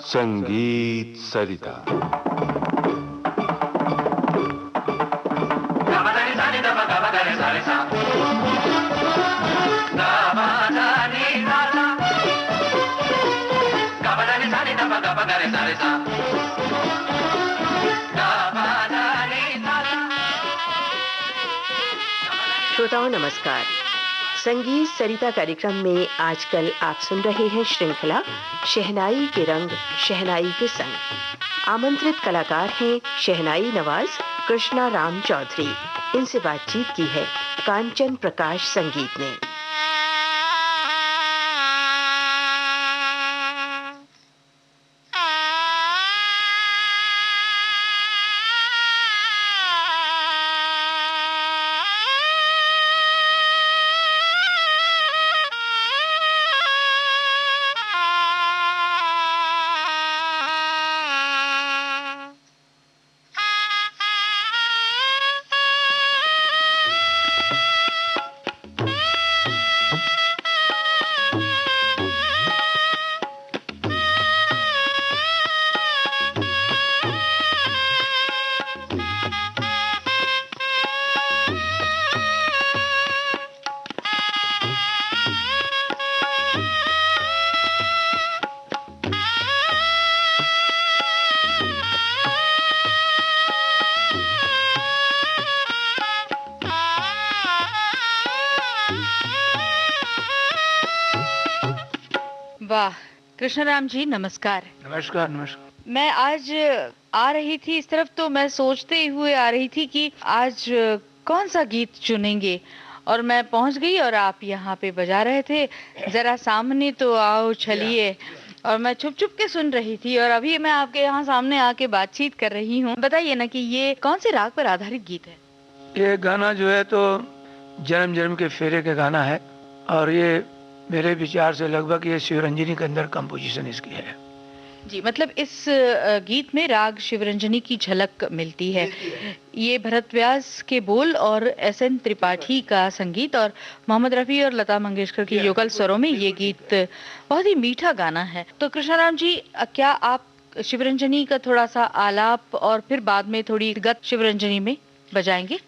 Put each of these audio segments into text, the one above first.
संगीत सरिता। श्रोताओं नमस्कार। संगीत सरिता कार्यक्रम में आजकल आप सुन रहे हैं श्रृंखला शहनाई के रंग शहनाई के संग। आमंत्रित कलाकार हैं शहनाई नवाज, कृष्णा राम चौधरी। इनसे बातचीत की है कांचन प्रकाश संगीत ने। वाह, कृष्णराम जी नमस्कार। नमस्कार नमस्कार। मैं आज आ रही थी इस तरफ तो मैं सोचते हुए आ रही थी कि आज कौन सा गीत चुनेंगे, और मैं पहुंच गई और आप यहाँ पे बजा रहे थे, जरा सामने तो आओ चलिए, और मैं छुप छुप के सुन रही थी और अभी मैं आपके यहाँ सामने आके बातचीत कर रही हूँ। बताइए ना कि ये कौन से राग पर आधारित गीत है? ये गाना जो है तो जन्म जन्म के फेरे का गाना है, और ये मेरे विचार से लगभग ये शिवरंजनी के अंदर कंपोजिशन इसकी है जी। मतलब इस गीत में राग शिवरंजनी की झलक मिलती है। ये भरत व्यास के बोल और एस.एन. त्रिपाठी का संगीत और मोहम्मद रफी और लता मंगेशकर की युगल स्वरों में ये गीत बहुत ही मीठा गाना है। तो कृष्णाराम जी, क्या आप शिवरंजनी का थोड़ा सा आलाप और फिर बाद में थोड़ी गत शिवरंजनी में बजाएंगे?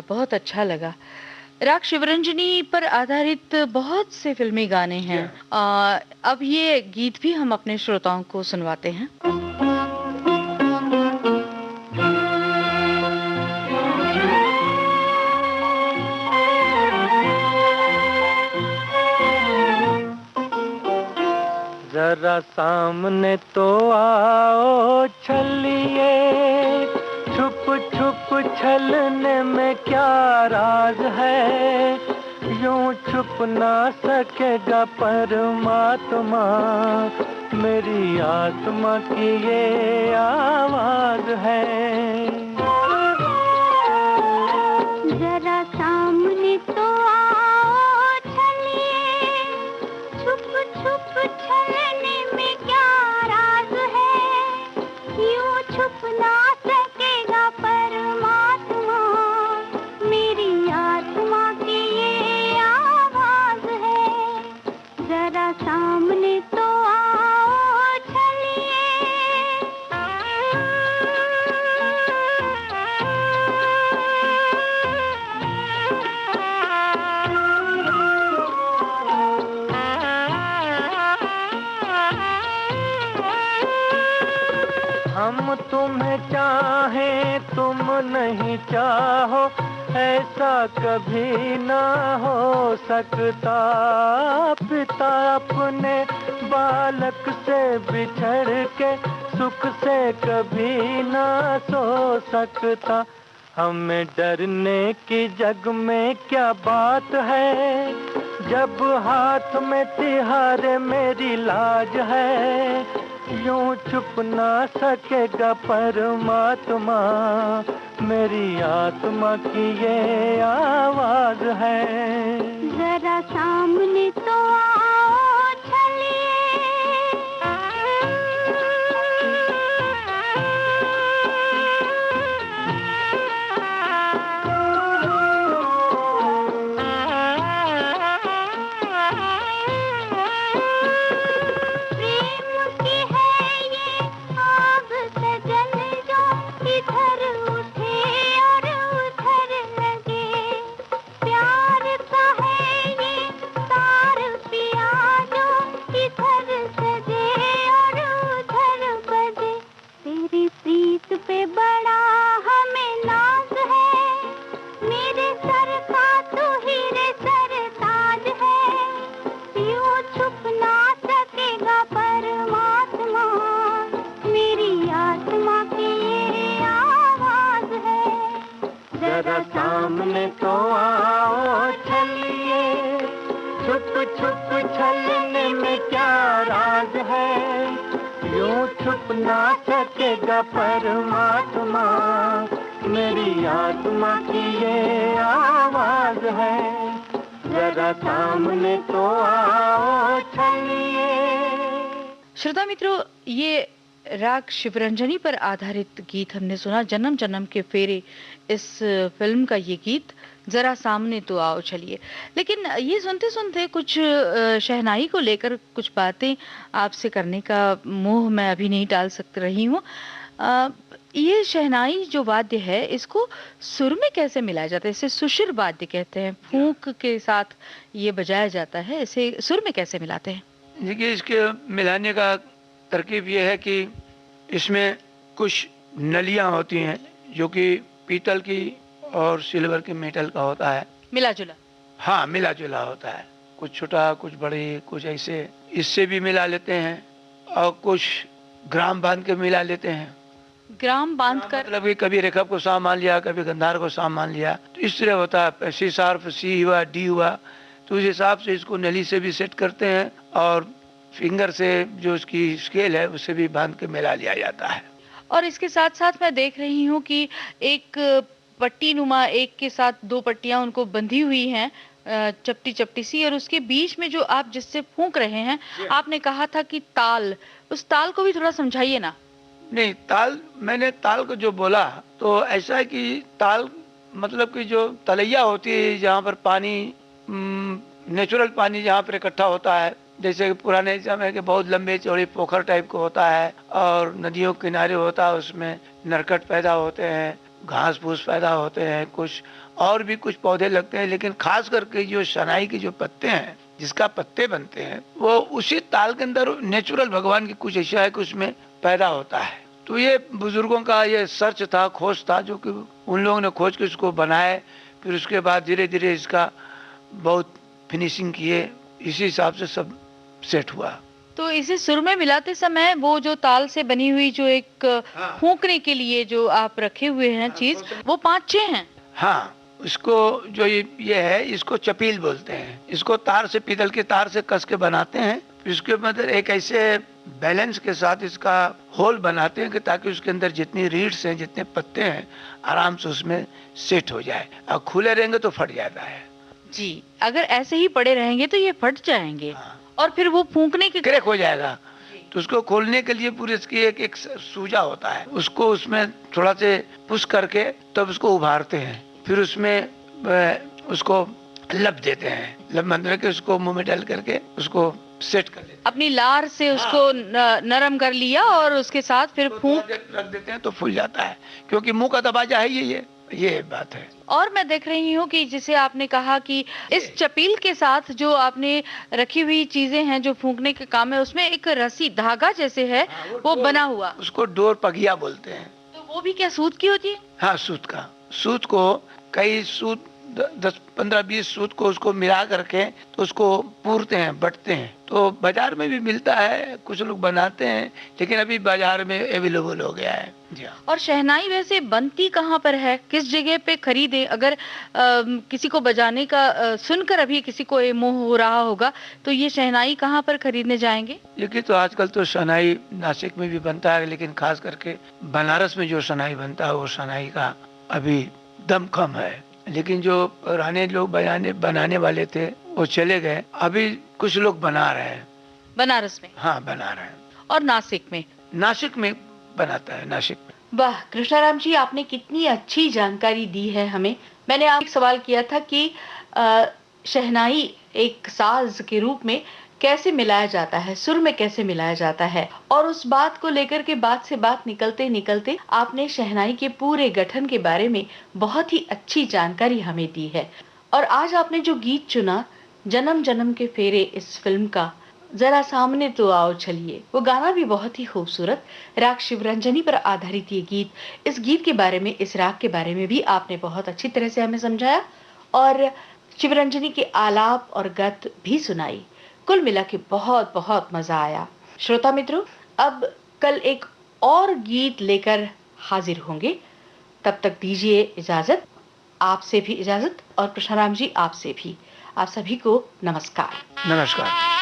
बहुत अच्छा लगा। राग शिवरंजनी पर आधारित बहुत से फिल्मी गाने हैं। अब ये गीत भी हम अपने श्रोताओं को सुनवाते हैं। जरा सामने तो आओ छलिए, छुप छुप छलने में क्या राज है, यूं छुप ना सकेगा परमात्मा, मेरी आत्मा की ये आवाज है। हम तुम्हें चाहें तुम नहीं चाहो, ऐसा कभी ना हो सकता। पिता अपने बालक से बिछड़ के सुख से कभी ना सो सकता। हमें डरने की जग में क्या बात है, जब हाथ में तिहारे मेरी लाज है। यूं छुप ना सकेगा परमात्मा, मेरी आत्मा की ये आवाज है। जरा सामने तो आओ चलिए, पे बड़ा हमें नाज है, मेरे सर का तो हीरे सर ताज है। यूं छुप ना सकेगा परमात्मा, मेरी आत्मा की ये आवाज है। जरा सामने तो आओ चलिए, छुप छुप छलने में क्या राज है। यूं छुप ना सकेगा परमात्मा, मेरी आत्मा की ये आवाज है। जरा सामने तो आओ चलिए। श्रोता मित्रों, ये राग शिवरंजनी पर आधारित गीत हमने सुना, जन्म जन्म के फेरे इस फिल्म का ये गीत। जरा सामने तो आओ चलिए। लेकिन ये सुनते सुनते कुछ शहनाई को लेकर कुछ बातें आपसे करने का मोह मैं अभी नहीं टाल सक रही हूँ। ये शहनाई जो वाद्य है, इसको सुर में कैसे मिलाया जाता है? इसे सुशिर वाद्य कहते हैं, फूंक के साथ ये बजाया जाता है। इसे सुर में कैसे मिलाते हैं? देखिए, इसके मिलाने का तरकीब ये है कि इसमें कुछ नलियां होती हैं जो कि पीतल की और सिल्वर के मेटल का होता है। मिला जुला? हाँ, मिला जुला होता है। कुछ छोटा, कुछ बड़ी, कुछ ऐसे, इससे भी मिला लेते हैं और कुछ ग्राम बांध के मिला लेते हैं। ग्राम बांध कर मतलब कि कभी रेखब को सा मान लिया, कभी गंधार को सा मान लिया, तो इस तरह होता है। सी शार्प सी हुआ, डी हुआ, तो उस हिसाब से इसको नली से भी सेट करते हैं और फिंगर से जो उसकी स्केल है उससे भी बांध के मिला लिया जाता है। और इसके साथ साथ मैं देख रही हूँ कि एक पट्टी नुमा, एक के साथ दो पट्टियां उनको बंधी हुई हैं, चपटी चपटी सी, और उसके बीच में जो आप जिससे फूंक रहे हैं, आपने कहा था कि ताल, उस ताल को भी थोड़ा समझाइए ना। नहीं, ताल, मैंने ताल को जो बोला तो ऐसा है कि ताल मतलब कि जो तलैया होती है, जहाँ पर पानी, नेचुरल पानी जहाँ पर इकट्ठा होता है, जैसे पुराने समय के बहुत लंबे चौड़े पोखर टाइप को होता है और नदियों के किनारे होता है, उसमें नरकट पैदा होते हैं, घास फूस पैदा होते हैं, कुछ और भी कुछ पौधे लगते हैं। लेकिन खास करके जो शहनाई के जो पत्ते हैं, जिसका पत्ते बनते हैं, वो उसी ताल के अंदर नेचुरल भगवान की कुछ ऐसा है कि उसमें पैदा होता है। तो ये बुजुर्गों का ये सर्च था, खोज था, जो कि उन लोगों ने खोज के इसको बनाए। फिर उसके बाद धीरे धीरे इसका बहुत फिनिशिंग किए, इसी हिसाब से सब सेट हुआ। तो इसे सुर में मिलाते समय वो जो ताल से बनी हुई जो एक फूंकने के लिए जो आप रखे हुए हैं चीज, वो 5-6 हैं। हाँ, इसको जो ये है, इसको चपील बोलते हैं। इसको तार से, पीतल के तार से कस के बनाते हैं। फिर इसके मतलब एक ऐसे बैलेंस के साथ इसका होल बनाते हैं कि ताकि उसके अंदर जितनी रीड्स हैं, जितने पत्ते हैं, आराम से उसमें सेट हो जाए। और खुले रहेंगे तो फट जाता है जी। अगर ऐसे ही पड़े रहेंगे तो ये फट जाएंगे। हाँ। और फिर वो फूंकने के क्रैक हो जाएगा। तो उसको खोलने के लिए पूरे इसकी एक सूजा होता है, उसको उसमें थोड़ा से पुश करके तब उसको उभारते हैं। फिर उसमें उसको लब देते हैं, लब मतलब कि उसको मुंह में डाल करके उसको सेट कर लेते हैं। अपनी लार से उसको नरम कर लिया और उसके साथ फिर फूंक रख देते हैं तो फूल जाता है, क्योंकि मुंह का दबाजा है ये ये बात है। और मैं देख रही हूँ कि जिसे आपने कहा कि इस चपील के साथ जो आपने रखी हुई चीजें हैं जो फूंकने के काम है, उसमें एक रस्सी धागा जैसे है वो बना हुआ, उसको डोर पगिया बोलते हैं। तो वो भी क्या सूत की होती है? हाँ, सूत का। सूत को कई सूत 10-15-20 सूत को उसको मिला करके तो उसको पूरते हैं, बटते हैं। तो बाजार में भी मिलता है, कुछ लोग बनाते हैं, लेकिन अभी बाजार में अवेलेबल हो गया है। जी हाँ। और शहनाई वैसे बनती कहाँ पर है, किस जगह पे खरीदे? अगर किसी को बजाने का सुनकर अभी किसी को ये मोह हो रहा होगा तो ये शहनाई कहाँ पर खरीदने जाएंगे? देखिए, तो आजकल तो शहनाई नासिक में भी बनता है, लेकिन खास करके बनारस में जो शहनाई बनता है वो शहनाई का अभी दम कम है। लेकिन जो पुराने लोग बनाने वाले थे वो चले गए, अभी कुछ लोग बना रहे हैं बनारस में? हाँ, बना रहे हैं। और नासिक में? नासिक में बनाता है, नासिक में। वाह कृष्णाराम जी, आपने कितनी अच्छी जानकारी दी है हमें। मैंने आपसे एक सवाल किया था कि शहनाई एक साज के रूप में कैसे मिलाया जाता है, सुर में कैसे मिलाया जाता है, और उस बात को लेकर के बात से बात निकलते निकलते आपने शहनाई के पूरे गठन के बारे में बहुत ही अच्छी जानकारी हमें दी है। और आज आपने जो गीत चुना, जन्म जन्म के फेरे, इस फिल्म का, जरा सामने तो आओ चलिए, वो गाना भी बहुत ही खूबसूरत, राग शिवरंजनी पर आधारित ये गीत। इस गीत के बारे में, इस राग के बारे में भी आपने बहुत अच्छी तरह से हमें समझाया और शिवरंजनी के आलाप और गत भी सुनाई। कुल मिला के बहुत बहुत मजा आया। श्रोता मित्रों, अब कल एक और गीत लेकर हाजिर होंगे, तब तक दीजिए इजाजत, आपसे भी इजाजत, और कृष्णाराम जी आपसे भी। आप सभी को नमस्कार। नमस्कार।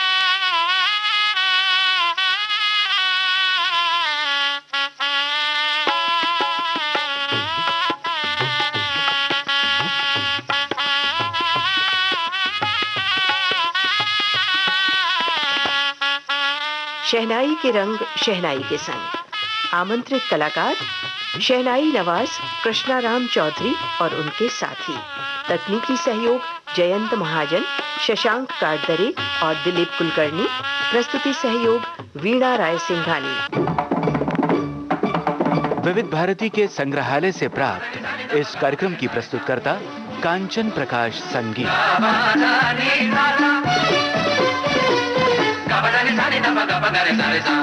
शहनाई के रंग, शहनाई के संग। आमंत्रित कलाकार शहनाई नवाज, कृष्णाराम चौधरी और उनके साथी। तकनीकी सहयोग जयंत महाजन, शशांक काटदरे और दिलीप कुलकर्णी। प्रस्तुति सहयोग वीणा राय सिंघानी। विविध भारती के संग्रहालय से प्राप्त इस कार्यक्रम की प्रस्तुतकर्ता कांचन प्रकाश संगीत। Gabadani sani da ba gabadani sani sa.